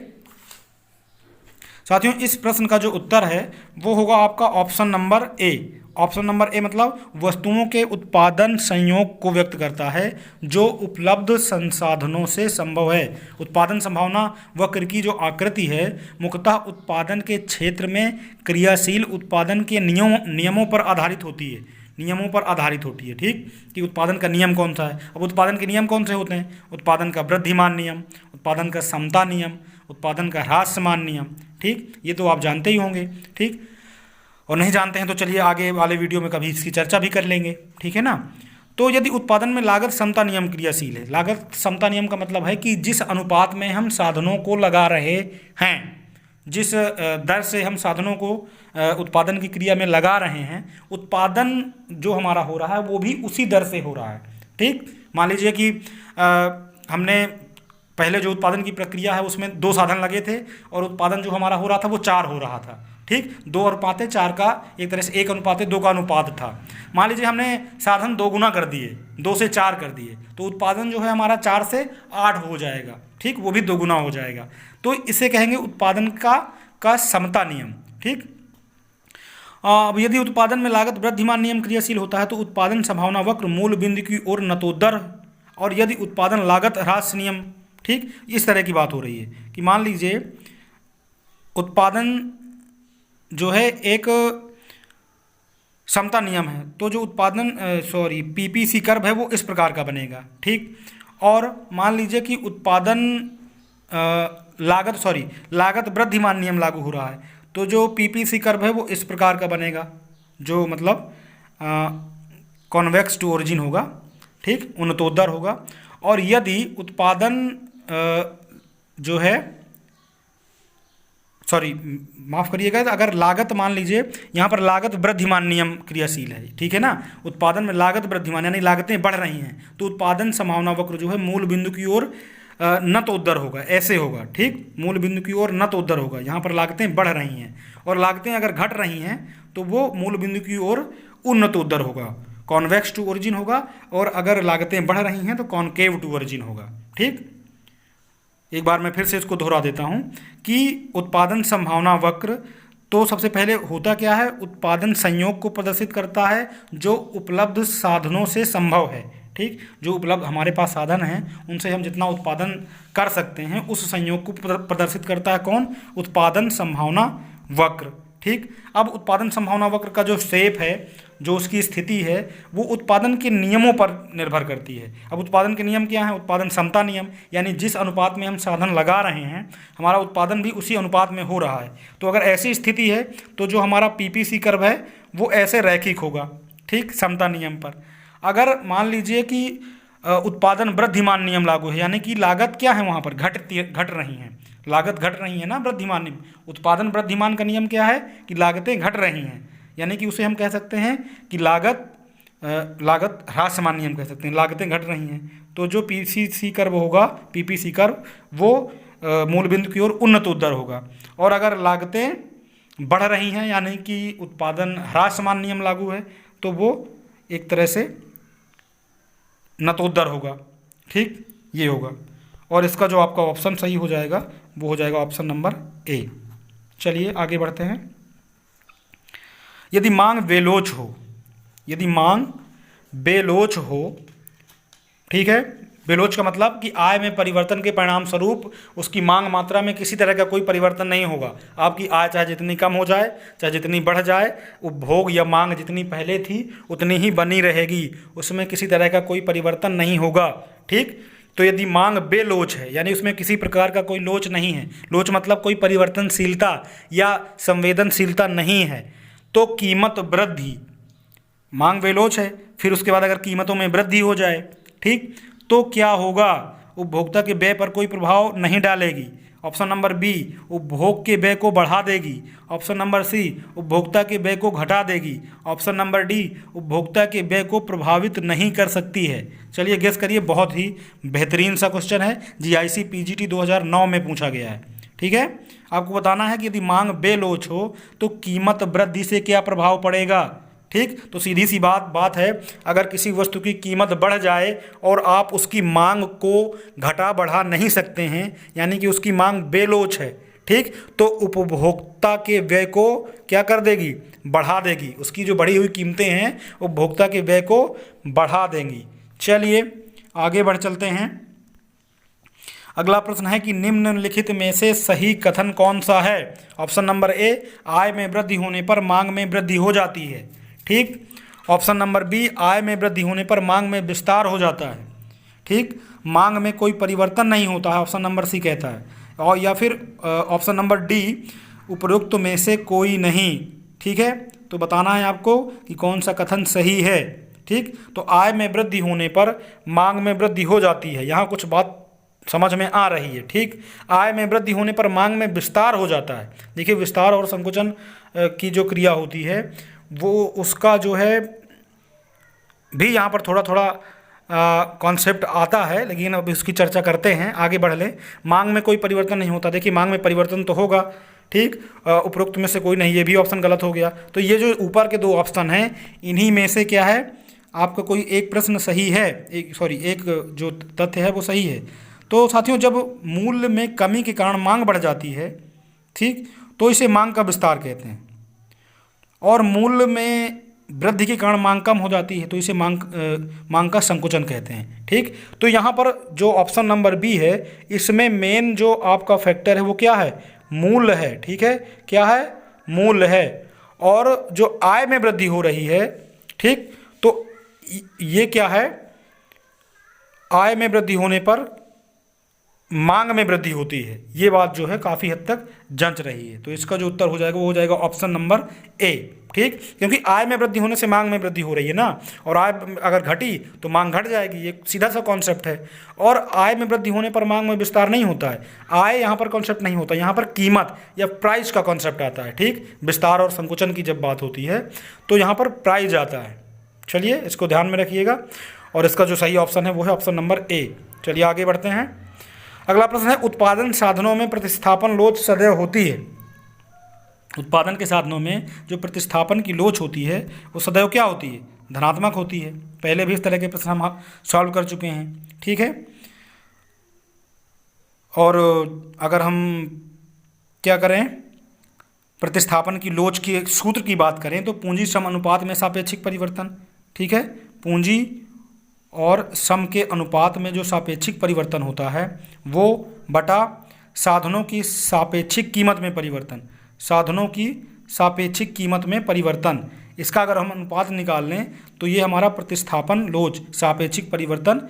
साथियों। इस प्रश्न का जो उत्तर है वो होगा आपका option number A. Option number A मतलब वस्तुओं के उत्पादन संयोग को व्यक्त करता है जो उपलब्ध संसाधनों से संभव है। उत्पादन संभावना वक्र की जो आकृति है मुख्यतः उत्पादन के क्षेत्र में क्रियाशील उत्पादन के नियमों पर आधारित होती है, नियमों पर आधारित होती है, ठीक, कि उत्पादन का नियम कौन सा है। अब उत्पादन के नियम कौन से होते हैं, उत्पादन का वृद्धिमान नियम, उत्पादन का समता नियम, उत्पादन का ह्रासमान नियम, ठीक, ये तो आप जानते ही होंगे, ठीक, और नहीं जानते हैं तो चलिए आगे वाले वीडियो में कभी इसकी चर्चा भी कर लेंगे, ठीक है ना। तो यदि उत्पादन में लागत समता नियम क्रियाशील है, लागत समता नियम का मतलब है कि जिस अनुपात में हम साधनों को लगा रहे हैं, जिस दर से हम साधनों को उत्पादन की क्रिया में लगा रहे हैं, उत्पादन जो हमारा हो रहा है वो भी उसी दर से हो रहा है, ठीक। मान लीजिए कि हमने पहले जो उत्पादन की प्रक्रिया है उसमें 2 साधन लगे थे और उत्पादन जो हमारा हो रहा था वो 4 हो रहा था, ठीक, 2:4 का एक तरह से 1:2 का अनुपात था। मान लीजिए हमने साधन 2 गुना कर दिए, 2 से 4 कर दिए, तो उत्पादन जो है हमारा 4 से 8 हो जाएगा, ठीक, वो भी 2 गुना हो जाएगा। तो इसे कहेंगे उत्पादन का समता नियम, ठीक। अब यदि उत्पादन में लागत वृद्धिमान नियम क्रियाशील होता है तो उत्पादन संभावना वक्र मूल बिंदु की ओर नतोदर, और यदि उत्पादन लागत ह्रास नियम, ठीक, इस तरह की बात हो रही है कि मान लीजिए उत्पादन जो है एक समता नियम है, तो जो उत्पादन पीपीसी कर्व है वो इस प्रकार का बनेगा, ठीक। और मान लीजिए कि उत्पादन लागत वृद्धिमान नियम लागू हो रहा है, तो जो पीपीसी कर्व है वो इस प्रकार का बनेगा, जो मतलब कॉन्वेक्स टू ओरिजिन होगा, ठीक, उन्नतोदर होगा। और यदि उत्पादन जो है माफ़ करिएगा, अगर लागत मान लीजिए यहाँ पर लागत वृद्धिमान नियम क्रियाशील है, ठीक है ना, उत्पादन में लागत वृद्धिमान यानी लागतें बढ़ रही हैं, तो उत्पादन संभावना वक्र जो है मूल बिंदु की ओर नतोदर होगा, ऐसे होगा, ठीक, मूल बिंदु की ओर नतोदर होगा। यहाँ पर लागतें बढ़ रही हैं और लागतें अगर घट रही हैं तो वो मूल बिंदु की ओर उन्नतोदर होगा, कॉन्वेक्स टू ओरिजिन होगा, और अगर लागतें बढ़ रही हैं तो कॉनकेव टू ओरिजिन होगा, ठीक। एक बार मैं फिर से इसको दोहरा देता हूँ कि उत्पादन संभावना वक्र तो सबसे पहले होता क्या है, उत्पादन संयोग को प्रदर्शित करता है जो उपलब्ध साधनों से संभव है, ठीक, जो उपलब्ध हमारे पास साधन हैं उनसे हम जितना उत्पादन कर सकते हैं उस संयोग को प्रदर्शित करता है कौन, उत्पादन संभावना वक्र, ठीक। अब उत्पादन संभावना वक्र का जो शेप है, जो उसकी स्थिति है, वो उत्पादन के नियमों पर निर्भर करती है। अब उत्पादन के नियम क्या हैं, उत्पादन समता नियम, यानी जिस अनुपात में हम साधन लगा रहे हैं हमारा उत्पादन भी उसी अनुपात में हो रहा है। तो अगर ऐसी स्थिति है तो जो हमारा पीपीसी कर्व है वो ऐसे रैखिक होगा, ठीक, समता नियम पर। अगर मान लीजिए कि उत्पादन वृद्धिमान नियम लागू है, यानी कि लागत क्या है वहाँ पर घट रही हैं, लागत घट रही है ना, वृद्धिमान नियम। उत्पादन वृद्धिमान का नियम क्या है कि लागतें घट रही हैं, यानी कि उसे हम कह सकते हैं कि लागत ह्रासमान नियम कह सकते हैं, लागतें घट रही हैं। तो जो पीसीसी कर्व होगा, पीपीसी कर्व, वो मूल बिंदु की ओर उन्नतोत्तर होगा। और अगर लागतें बढ़ रही हैं यानी कि उत्पादन ह्रासमान नियम लागू है, तो वो एक तरह से नतोत्तर होगा। ठीक, ये होगा। और इसका जो आपका ऑप्शन सही हो जाएगा वो हो जाएगा ऑप्शन नंबर ए। चलिए आगे बढ़ते हैं। यदि मांग बेलोच हो, यदि मांग बेलोच हो, ठीक है, बेलोच का मतलब कि आय में परिवर्तन के परिणाम स्वरूप उसकी मांग मात्रा में किसी तरह का कोई परिवर्तन नहीं होगा। आपकी आय चाहे जितनी कम हो जाए, चाहे जितनी बढ़ जाए, उपभोग या मांग जितनी पहले थी उतनी ही बनी रहेगी, उसमें किसी तरह का कोई परिवर्तन नहीं होगा। ठीक, तो यदि मांग बेलोच है यानी उसमें किसी प्रकार का कोई लोच नहीं है, लोच मतलब कोई परिवर्तनशीलता या संवेदनशीलता नहीं है, तो कीमत वृद्धि, मांग बेलोच है, फिर उसके बाद अगर कीमतों में वृद्धि हो जाए, ठीक, तो क्या होगा, उपभोक्ता के व्यय पर कोई प्रभाव नहीं डालेगी। ऑप्शन नंबर बी, उपभोग के व्यय को बढ़ा देगी। ऑप्शन नंबर सी, उपभोक्ता के व्यय को घटा देगी। ऑप्शन नंबर डी, उपभोक्ता के व्यय को प्रभावित नहीं कर सकती है। चलिए गेस करिए, बहुत ही बेहतरीन सा क्वेश्चन है, जीआईसी पीजीटी 2009 में पूछा गया है। ठीक है, आपको बताना है कि यदि मांग बेलोच हो तो कीमत वृद्धि से क्या प्रभाव पड़ेगा। ठीक, तो सीधी सी बात है, अगर किसी वस्तु की कीमत बढ़ जाए और आप उसकी मांग को घटा बढ़ा नहीं सकते हैं, यानी कि उसकी मांग बेलोच है, ठीक, तो उपभोक्ता के व्यय को क्या कर देगी, बढ़ा देगी। उसकी जो बढ़ी हुई कीमतें हैं उपभोक्ता के व्यय को बढ़ा देंगी। चलिए आगे बढ़ चलते हैं। अगला प्रश्न है कि निम्नलिखित में से सही कथन कौन सा है। ऑप्शन नंबर ए, आय में वृद्धि होने पर मांग में वृद्धि हो जाती है। ठीक, ऑप्शन नंबर बी, आय में वृद्धि होने पर मांग में विस्तार हो जाता है। ठीक, मांग में कोई परिवर्तन नहीं होता है, ऑप्शन नंबर सी कहता है। और या फिर ऑप्शन नंबर डी, उपरोक्त में से कोई नहीं। ठीक है, तो बताना है आपको कि कौन सा कथन सही है। ठीक, तो आय में वृद्धि होने पर मांग में वृद्धि हो जाती है, यहाँ कुछ बात समझ में आ रही है। ठीक, आय में वृद्धि होने पर मांग में विस्तार हो जाता है। देखिए, विस्तार और संकुचन की जो क्रिया होती है वो उसका जो है भी यहाँ पर थोड़ा थोड़ा कॉन्सेप्ट आता है, लेकिन अब इसकी चर्चा करते हैं, आगे बढ़ लें। मांग में कोई परिवर्तन नहीं होता, देखिए मांग में परिवर्तन तो होगा। ठीक, उपरोक्त में से कोई नहीं, ये भी ऑप्शन गलत हो गया। तो ये जो ऊपर के दो ऑप्शन हैं, इन्हीं में से क्या है, आपका कोई एक प्रश्न सही है, एक जो तथ्य है वो सही है। तो साथियों, जब मूल्य में कमी के कारण मांग बढ़ जाती है, ठीक, तो इसे मांग का विस्तार कहते हैं। और मूल्य में वृद्धि के कारण मांग कम हो जाती है तो इसे मांग का संकुचन कहते हैं। ठीक, तो यहाँ पर जो ऑप्शन नंबर बी है, इसमें मेन जो आपका फैक्टर है वो क्या है, मूल्य है। ठीक है, क्या है, मूल्य है। और जो आय में वृद्धि हो रही है, ठीक, तो ये क्या है, आय में वृद्धि होने पर मांग में वृद्धि होती है। ये बात जो है काफ़ी हद तक जंच रही है। तो इसका जो उत्तर हो जाएगा वो हो जाएगा ऑप्शन नंबर ए। ठीक, क्योंकि आय में वृद्धि होने से मांग में वृद्धि हो रही है ना, और आय अगर घटी तो मांग घट जाएगी, ये सीधा सा कॉन्सेप्ट है। और आय में वृद्धि होने पर मांग में विस्तार नहीं होता है, आय यहाँ पर कॉन्सेप्ट नहीं होता, यहाँ पर कीमत या प्राइस का कॉन्सेप्ट आता है। ठीक, विस्तार और संकुचन की जब बात होती है तो यहाँ पर प्राइस आता है। चलिए इसको ध्यान में रखिएगा, और इसका जो सही ऑप्शन है वो है ऑप्शन नंबर ए। चलिए आगे बढ़ते हैं। अगला प्रश्न है, उत्पादन साधनों में प्रतिस्थापन लोच सदैव होती है। उत्पादन के साधनों में जो प्रतिस्थापन की लोच होती है वो सदैव क्या होती है, धनात्मक होती है। पहले भी इस तरह के प्रश्न हम सॉल्व कर चुके हैं। ठीक है, और अगर हम क्या करें, प्रतिस्थापन की लोच के सूत्र की बात करें तो पूंजी श्रम अनुपात में सापेक्षिक परिवर्तन। ठीक है, पूंजी और श्रम के अनुपात में जो सापेक्षिक परिवर्तन होता है वो बटा साधनों की सापेक्षिक कीमत में परिवर्तन, साधनों की सापेक्षिक कीमत में परिवर्तन, इसका अगर हम अनुपात निकाल लें तो ये हमारा प्रतिस्थापन लोच, सापेक्षिक परिवर्तन,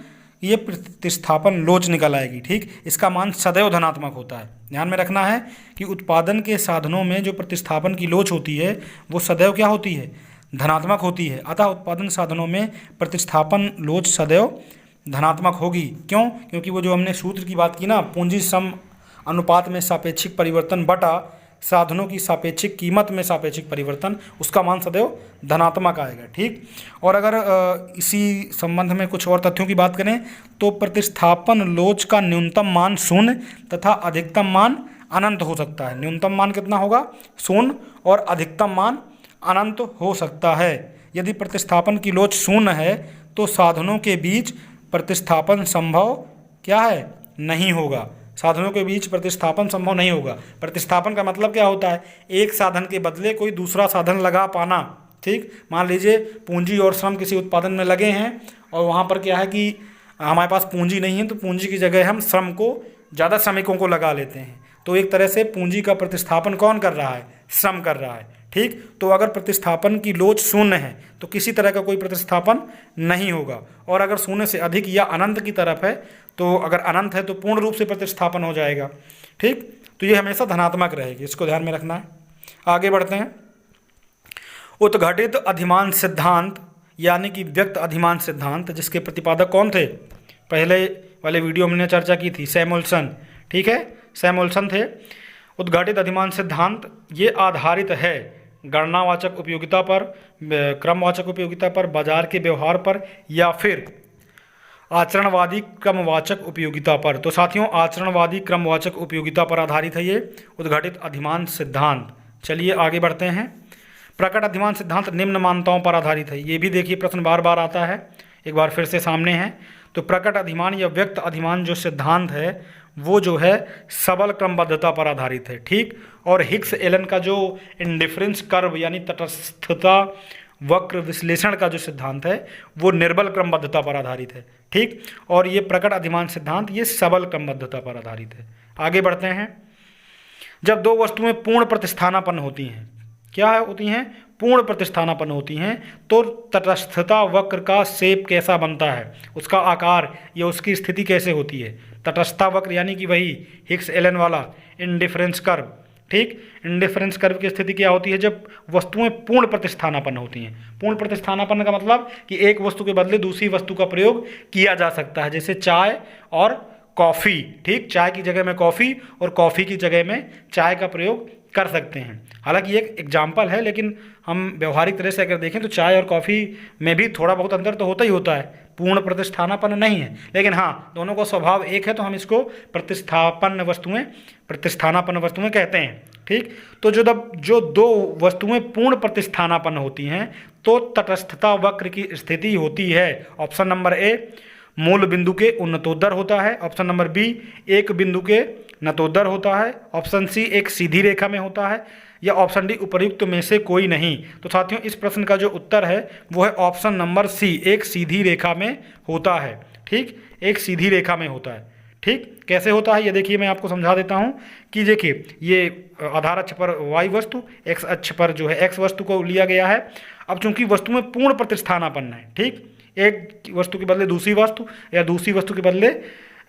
ये प्रतिस्थापन लोच निकल आएगी। ठीक, इसका मान सदैव धनात्मक होता है। ध्यान में रखना है कि उत्पादन के साधनों में जो प्रतिस्थापन की लोच होती है वो सदैव क्या होती है, धनात्मक होती है। अतः उत्पादन साधनों में प्रतिस्थापन लोच सदैव धनात्मक होगी। क्यों? क्योंकि वो जो हमने सूत्र की बात की ना, पूंजी श्रम अनुपात में सापेक्षिक परिवर्तन बटा साधनों की सापेक्षिक कीमत में सापेक्षिक परिवर्तन, उसका मान सदैव धनात्मक आएगा। ठीक। और अगर इसी संबंध में कुछ और तथ्यों की बात करें तो प्रतिस्थापन लोच का न्यूनतम मान शून्य तथा अधिकतम मान अनंत हो सकता है। न्यूनतम मान कितना होगा? शून्य, और अधिकतम मान अनंत हो सकता है। यदि प्रतिस्थापन की लोच शून्य है तो साधनों के बीच प्रतिस्थापन संभव क्या है? नहीं होगा। साधनों के बीच प्रतिस्थापन संभव नहीं होगा। प्रतिस्थापन का मतलब क्या होता है? एक साधन के बदले कोई दूसरा साधन लगा पाना। ठीक। मान लीजिए पूंजी और श्रम किसी उत्पादन में लगे हैं और वहाँ पर क्या है कि हमारे पास पूंजी नहीं है, तो पूंजी की जगह हम श्रम को, ज़्यादा श्रमिकों को लगा लेते हैं। तो एक तरह से पूंजी का प्रतिस्थापन कौन कर रहा है? श्रम कर रहा है। ठीक। तो अगर प्रतिस्थापन की लोच शून्य है तो किसी तरह का कोई प्रतिस्थापन नहीं होगा। और अगर शून्य से अधिक या अनंत की तरफ है, तो अगर अनंत है तो पूर्ण रूप से प्रतिस्थापन हो जाएगा। ठीक। तो ये हमेशा धनात्मक रहेगी, इसको ध्यान में रखना है। आगे बढ़ते हैं। उत्घटित अधिमान सिद्धांत यानी कि व्यक्त अधिमान सिद्धांत, जिसके प्रतिपादक कौन थे? पहले वाले वीडियो में हमने चर्चा की थी, सैमुअल्सन। ठीक है, सैमुअल्सन थे। उद्घाटित अधिमान सिद्धांत ये आधारित है गणनावाचक उपयोगिता पर, क्रमवाचक उपयोगिता पर, बाजार के व्यवहार पर, या फिर आचरणवादी क्रमवाचक उपयोगिता पर। तो साथियों, आचरणवादी क्रमवाचक उपयोगिता पर आधारित है ये उद्घाटित अधिमान सिद्धांत। चलिए आगे बढ़ते हैं। प्रकट अधिमान सिद्धांत निम्न मान्यताओं पर आधारित है। ये भी देखिए प्रश्न बार बार आता है, एक बार फिर से सामने है। तो प्रकट अधिमान या व्यक्त अधिमान जो सिद्धांत है वो जो है सबल क्रमबद्धता पर आधारित है। ठीक। और हिग्स एलन का जो इंडिफरेंस कर्व यानी तटस्थता वक्र विश्लेषण का जो सिद्धांत है वो निर्बल क्रमबद्धता पर आधारित है। ठीक। और ये प्रकट अधिमान सिद्धांत ये सबल क्रमबद्धता पर आधारित है। आगे बढ़ते हैं। जब दो वस्तुएं पूर्ण प्रतिस्थानापन्न होती हैं, क्या होती हैं? पूर्ण प्रतिस्थानापन्न होती हैं, तो तटस्थता वक्र का शेप कैसा बनता है, उसका आकार या उसकी स्थिति कैसे होती है? तटस्थता वक्र यानी कि वही हिग्स एलन वाला इंडिफरेंस कर्व। ठीक। इंडिफरेंस कर्व की स्थिति क्या होती है? जब वस्तुएं पूर्ण प्रतिस्थानापन्न होती हैं। पूर्ण प्रतिस्थानापन्न का मतलब कि एक वस्तु के बदले दूसरी वस्तु का प्रयोग किया जा सकता है, जैसे चाय और कॉफ़ी। ठीक। चाय की जगह में कॉफ़ी और कॉफ़ी की जगह में चाय का प्रयोग कर सकते हैं। हालांकि ये एक एग्जाम्पल है, लेकिन हम व्यवहारिक तरह से अगर देखें तो चाय और कॉफ़ी में भी थोड़ा बहुत अंतर तो होता ही होता है, पूर्ण प्रतिस्थानापन्न नहीं है। लेकिन हाँ, दोनों का स्वभाव एक है, तो हम इसको प्रतिस्थानापन्न वस्तुएं कहते हैं। ठीक। तो जो दो वस्तुएं पूर्ण प्रतिस्थानापन्न होती हैं तो तटस्थता वक्र की स्थिति होती है। ऑप्शन नंबर ए मूल बिंदु के उन्नतोत्तर होता है। ऑप्शन नंबर बी एक बिंदु के नतोदर होता है। ऑप्शन सी एक सीधी रेखा में होता है, या ऑप्शन डी उपर्युक्त में से कोई नहीं। तो साथियों, इस प्रश्न का जो उत्तर है वो है ऑप्शन नंबर सी, एक सीधी रेखा में होता है। ठीक। एक सीधी रेखा में होता है। ठीक। कैसे होता है ये देखिए, मैं आपको समझा देता हूँ कि देखिए, ये आधार अक्ष पर y वस्तु, x अक्ष पर जो है x वस्तु को लिया गया है। अब चूंकि वस्तु में पूर्ण प्रतिस्थानापन्न है, ठीक, एक वस्तु के बदले दूसरी वस्तु या दूसरी वस्तु के बदले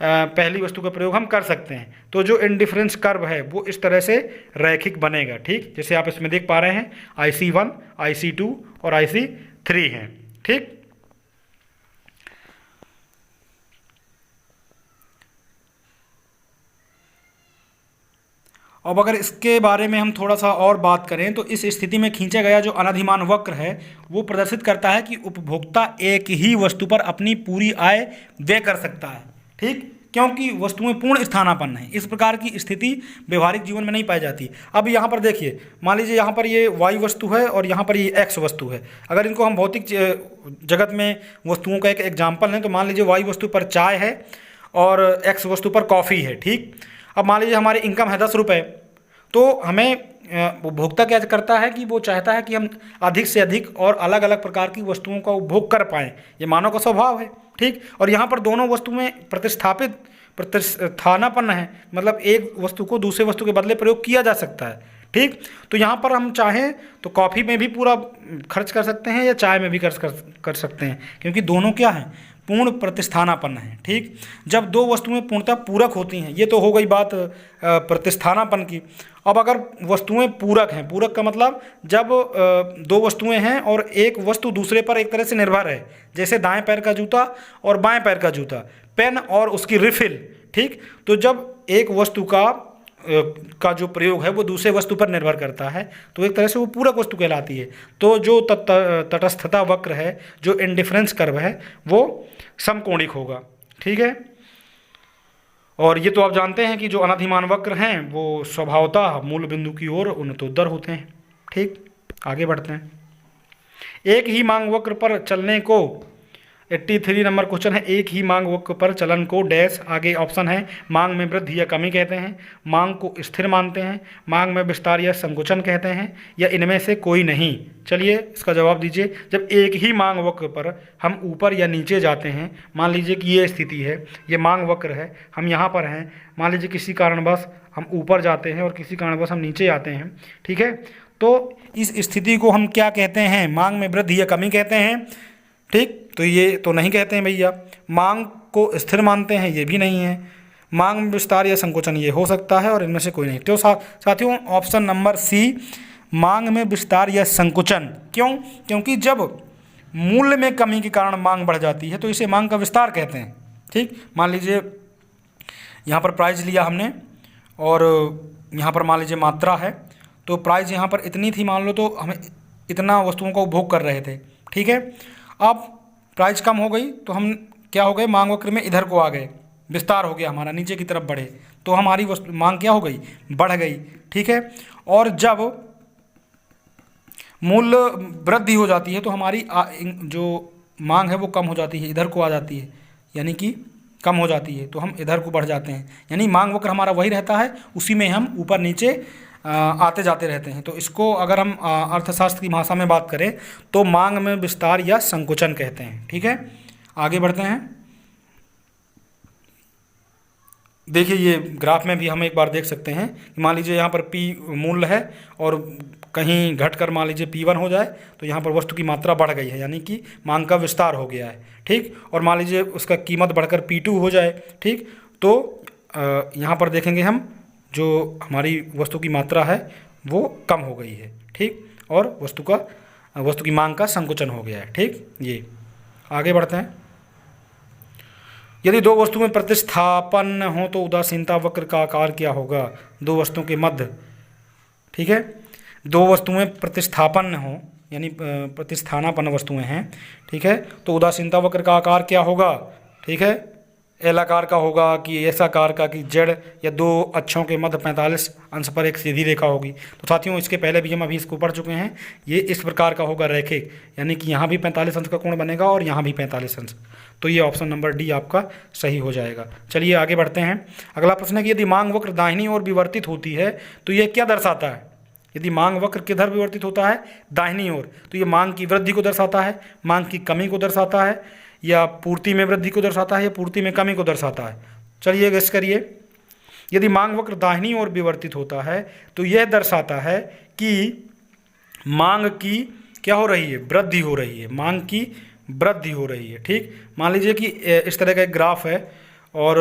पहली वस्तु का प्रयोग हम कर सकते हैं। तो जो इंडिफरेंस कर्व है वो इस तरह से रैखिक बनेगा। ठीक। जैसे आप इसमें देख पा रहे हैं IC1, IC2 और IC3 हैं। ठीक। अब अगर इसके बारे में हम थोड़ा सा और बात करें तो इस स्थिति में खींचा गया जो अनधिमान वक्र है वो प्रदर्शित करता है कि उपभोक्ता एक ही वस्तु पर अपनी पूरी आय व्यय कर सकता है। ठीक। क्योंकि वस्तुएं पूर्ण स्थानापन्न हैं। इस प्रकार की स्थिति व्यवहारिक जीवन में नहीं पाई जाती। अब यहाँ पर देखिए, मान लीजिए यहाँ पर ये y वस्तु है और यहाँ पर ये x वस्तु है। अगर इनको हम भौतिक जगत में वस्तुओं का एक एग्जाम्पल लें तो मान लीजिए y वस्तु पर चाय है और x वस्तु पर कॉफ़ी है। ठीक। अब मान लीजिए हमारी इनकम है 10 रुपये, तो हमें उपभोक्ता क्या करता है कि वो चाहता है कि हम अधिक से अधिक और अलग अलग प्रकार की वस्तुओं का उपभोग कर पाएँ। ये मानव का स्वभाव है। ठीक। और यहाँ पर दोनों वस्तुएं प्रतिस्थानापन्न है, मतलब एक वस्तु को दूसरे वस्तु के बदले प्रयोग किया जा सकता है। ठीक। तो यहाँ पर हम चाहें तो कॉफ़ी में भी पूरा खर्च कर सकते हैं या चाय में भी खर्च कर सकते हैं, क्योंकि दोनों क्या हैं, पूर्ण प्रतिस्थानापन्न है। ठीक, जब दो वस्तुएं पूर्णतः पूरक होती हैं, ये तो हो गई बात प्रतिस्थानापन्न की। अब अगर वस्तुएं पूरक हैं, पूरक का मतलब जब दो वस्तुएं हैं और एक वस्तु दूसरे पर एक तरह से निर्भर है, जैसे दाएं पैर का जूता और बाएं पैर का जूता, पेन और उसकी रिफिल। ठीक, तो जब एक वस्तु का जो प्रयोग है वो दूसरे वस्तु पर निर्भर करता है तो एक तरह से वो पूरक वस्तु कहलाती है। तो जो तटस्थता वक्र है, जो इंडिफरेंस कर्व है, वो समकोणिक होगा। ठीक है, और ये तो आप जानते हैं कि जो अनधिमान वक्र हैं वो स्वभावतः मूल बिंदु की ओर उन्नतोत्तर होते हैं। ठीक, आगे बढ़ते हैं। एक ही मांग वक्र पर चलने को 83 नंबर क्वेश्चन है, एक ही मांग वक्र पर चलन को डैश, आगे ऑप्शन है मांग में वृद्धि या कमी कहते हैं, मांग को स्थिर मानते हैं, मांग में विस्तार या संकुचन कहते हैं, या इनमें से कोई नहीं। चलिए इसका जवाब दीजिए। जब एक ही मांग वक्र पर हम ऊपर या नीचे जाते हैं, मान लीजिए कि ये स्थिति है, ये मांग वक्र है, हम यहाँ पर हैं, मान लीजिए किसी कारणवश हम ऊपर जाते हैं और किसी कारणवश हम नीचे आते हैं। ठीक है, तो इस स्थिति को हम क्या कहते हैं? मांग में वृद्धि या कमी कहते हैं। ठीक, तो ये तो नहीं कहते हैं भैया। मांग को स्थिर मानते हैं, ये भी नहीं है। मांग में विस्तार या संकोचन ये हो सकता है, और इनमें से कोई नहीं। तो साथियों ऑप्शन नंबर सी, मांग में विस्तार या संकुचन। क्यों? क्योंकि जब मूल्य में कमी के कारण मांग बढ़ जाती है तो इसे मांग का विस्तार कहते हैं। ठीक, मान लीजिए यहाँ पर प्राइस लिया हमने और यहाँ पर मान लीजिए मात्रा है, तो प्राइस यहाँ पर इतनी थी मान लो, तो हमें इतना वस्तुओं का उपभोग कर रहे थे। ठीक है, अब प्राइस कम हो गई तो हम क्या हो गए? मांग वक्र में इधर को आ गए, विस्तार हो गया हमारा, नीचे की तरफ बढ़े, तो हमारी मांग क्या हो गई? बढ़ गई। ठीक है, और जब मूल्य वृद्धि हो जाती है तो हमारी जो मांग है वो कम हो जाती है, इधर को आ जाती है, यानी कि कम हो जाती है, तो हम इधर को बढ़ जाते हैं। यानी मांग वक्र हमारा वही रहता है, उसी में हम ऊपर नीचे आते जाते रहते हैं। तो इसको अगर हम अर्थशास्त्र की भाषा में बात करें तो मांग में विस्तार या संकुचन कहते हैं। ठीक है, आगे बढ़ते हैं। देखिए ये ग्राफ में भी हम एक बार देख सकते हैं कि मान लीजिए यहाँ पर P मूल्य है और कहीं घटकर मान लीजिए P1 हो जाए तो यहाँ पर वस्तु की मात्रा बढ़ गई है, यानी कि मांग का विस्तार हो गया है। ठीक, और मान लीजिए उसका कीमत बढ़कर P2 हो जाए, ठीक, तो यहाँ पर देखेंगे हम जो हमारी वस्तु की मात्रा है वो कम हो गई है। ठीक, और वस्तु की मांग का संकुचन हो गया है। ठीक, ये आगे बढ़ते हैं। यदि दो वस्तुएं प्रतिस्थापन हो तो उदासीनता वक्र का आकार क्या होगा? दो वस्तुओं के मध्य, ठीक है, दो वस्तुएं प्रतिस्थापन हो यानी प्रतिस्थानापन्न वस्तुएं हैं, ठीक है, तो उदासीनता वक्र का आकार क्या होगा? ठीक है, एल आकार का होगा कि एस आकार का कि जेड, या दो अक्षों के मध्य 45 अंश पर एक सीधी रेखा होगी। तो साथियों इसके पहले भी हम अभी इसको पढ़ चुके हैं, ये इस प्रकार का होगा रैखिक, यानी कि यहाँ भी 45 अंश का कोण बनेगा और यहाँ भी 45 अंश। तो ये ऑप्शन नंबर डी आपका सही हो जाएगा। चलिए आगे बढ़ते हैं। अगला प्रश्न है कि यदि मांग वक्र दाहिनी ओर विवर्तित होती है तो ये क्या दर्शाता है? यदि मांग वक्र किधर विवर्तित होता है? दाहिनी ओर, तो ये मांग की वृद्धि को दर्शाता है, मांग की कमी को दर्शाता है, या पूर्ति में वृद्धि को दर्शाता है, या पूर्ति में कमी को दर्शाता है? चलिए गेस करिए। यदि मांग वक्र दाहिनी ओर विवर्तित होता है तो यह दर्शाता है कि मांग की क्या हो रही है? वृद्धि हो रही है, मांग की वृद्धि हो रही है। ठीक, मान लीजिए कि इस तरह का एक ग्राफ है और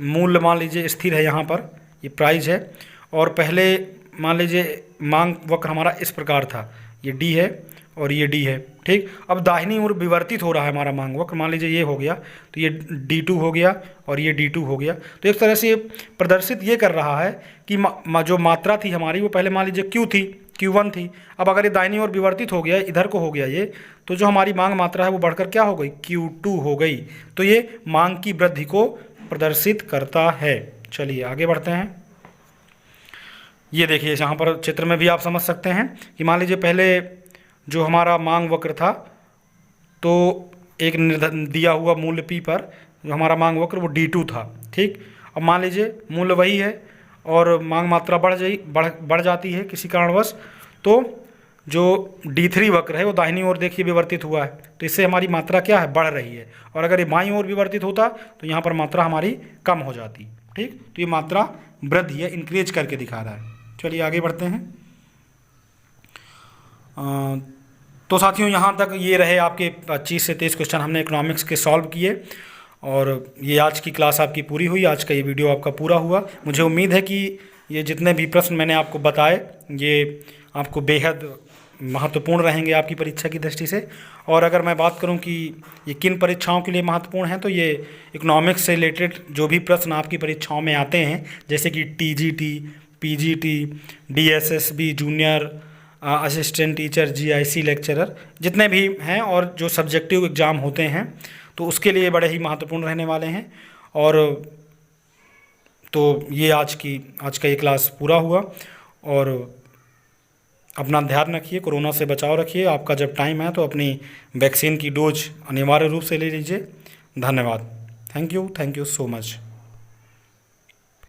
मूल्य मान लीजिए स्थिर है, यहाँ पर ये प्राइस है, और पहले मान लीजिए मांग वक्र हमारा इस प्रकार था, ये डी है और ये डी है। ठीक, अब दाहिनी ओर विवर्तित हो रहा है हमारा मांग वक्र, मान लीजिए ये हो गया, तो ये D2 हो गया और ये D2 हो गया। तो एक तरह से ये प्रदर्शित ये कर रहा है कि जो मात्रा थी हमारी वो पहले मान लीजिए Q थी, Q1 थी, अब अगर ये दाहिनी ओर विवर्तित हो गया, इधर को हो गया ये, तो जो हमारी मांग मात्रा है वो बढ़कर क्या हो गई? Q2 हो गई। तो ये मांग की वृद्धि को प्रदर्शित करता है। चलिए आगे बढ़ते हैं। ये देखिए यहाँ पर चित्र में भी आप समझ सकते हैं कि मान लीजिए पहले जो हमारा मांग वक्र था तो एक दिया हुआ मूल्य P पर जो हमारा मांग वक्र वो D2 था। ठीक, अब मान लीजिए मूल्य वही है और मांग मात्रा बढ़ जाती है किसी कारणवश, तो जो D3 वक्र है वो दाहिनी ओर देखिए विवर्तित हुआ है, तो इससे हमारी मात्रा क्या है? बढ़ रही है। और अगर ये बाईं ओर विवर्तित होता तो यहाँ पर मात्रा हमारी कम हो जाती। ठीक, तो ये मात्रा वृद्धि है, इंक्रीज करके दिखा रहा है। चलिए आगे बढ़ते हैं। तो तो साथियों, यहाँ तक ये रहे आपके 25 से 23 क्वेश्चन हमने इकोनॉमिक्स के सॉल्व किए, और ये आज की क्लास आपकी पूरी हुई, आज का ये वीडियो आपका पूरा हुआ। मुझे उम्मीद है कि ये जितने भी प्रश्न मैंने आपको बताए ये आपको बेहद महत्वपूर्ण रहेंगे आपकी परीक्षा की दृष्टि से। और अगर मैं बात करूं कि ये किन परीक्षाओं के लिए महत्वपूर्ण हैं, तो ये इकोनॉमिक्स से रिलेटेड जो भी प्रश्न आपकी परीक्षाओं में आते हैं, जैसे कि TGT, PGT, DSSB, junior assistant teacher, GIC lecturer, जितने भी हैं और जो सब्जेक्टिव एग्ज़ाम होते हैं, तो उसके लिए बड़े ही महत्वपूर्ण रहने वाले हैं। और तो ये आज का ये क्लास पूरा हुआ, और अपना ध्यान रखिए, कोरोना से बचाव रखिए। आपका जब टाइम है तो अपनी वैक्सीन की डोज अनिवार्य रूप से ले लीजिए। धन्यवाद। Thank you so much.